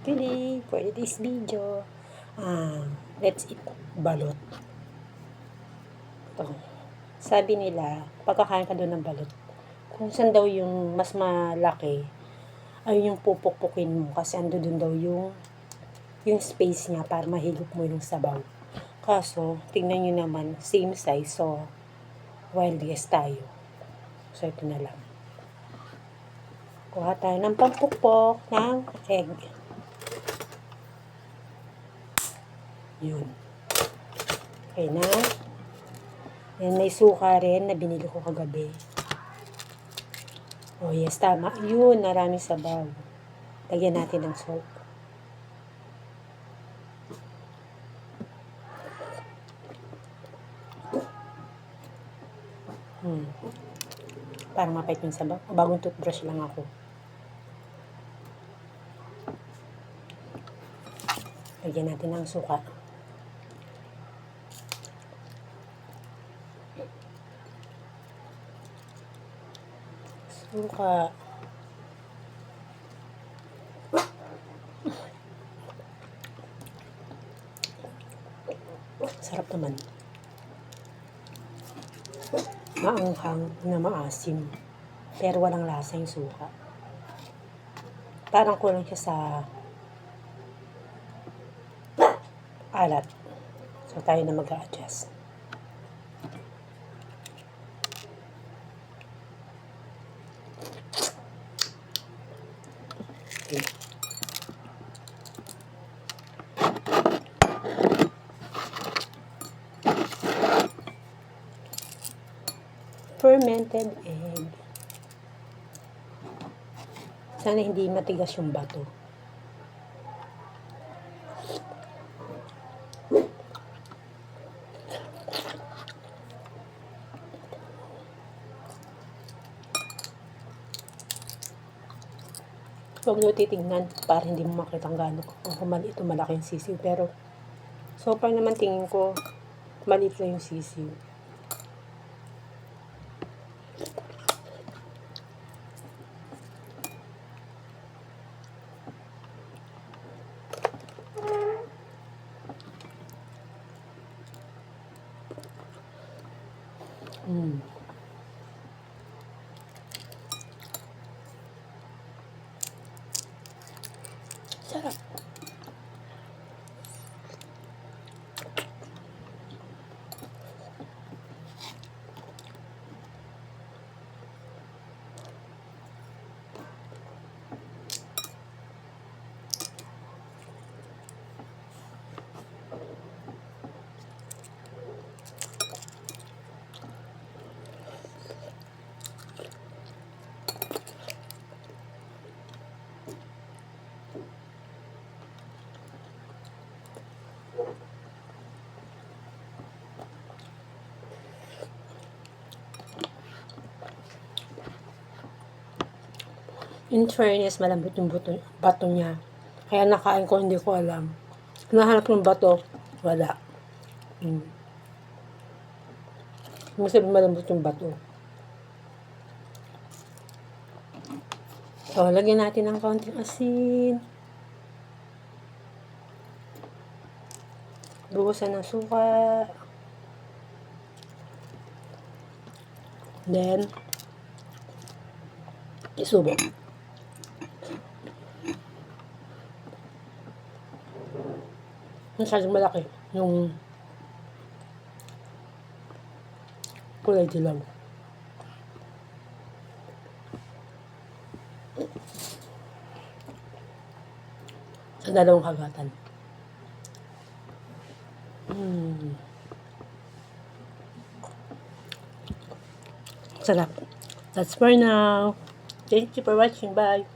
Today, for this video, let's eat balot. Ito. Sabi nila, pagkakain ka doon ng balot, kung saan daw yung mas malaki, ay yung pupukpukin mo kasi ando doon daw yung space niya para mahigop mo yung sabaw. Kaso, tingnan nyo naman, same size, so wild guess tayo. So, ito na lang. Kuha tayo ng pampukpok ng egg. Yun. Okay na. Yan, may suka rin na binili ko kagabi. Oh yes, tama. Yun, maraming sabaw. Lagyan natin ng salt. Parang mapait yung sabaw. Bagong toothbrush lang ako. Lagyan natin ng suka. Suka. Sarap naman. Maanghang na maasim. Pero walang lasa yung suka. Parang kulang siya sa alat. So, tayo na mag-a-adjust. Okay. Fermented egg. Sana hindi matigas yung bato. Huwag nyo titignan para hindi mo makita ang gano'n kung maliit o malaki yung sisiw. Pero, so far naman tingin ko, maliit lang yung sisiw. Sarap. In fairness, malambot yung bato niya. Kaya nakain ko, hindi ko alam. Hinahanap yung bato, wala. Masarap malambot yung bato. So, lagyan natin ng kaunting asin. Buhusan ng suka. Then, isubo. Masyadong malaki yung kulay dilaw. Sa dalawang kagatan. Sarap. That's for now. Thank you for watching. Bye.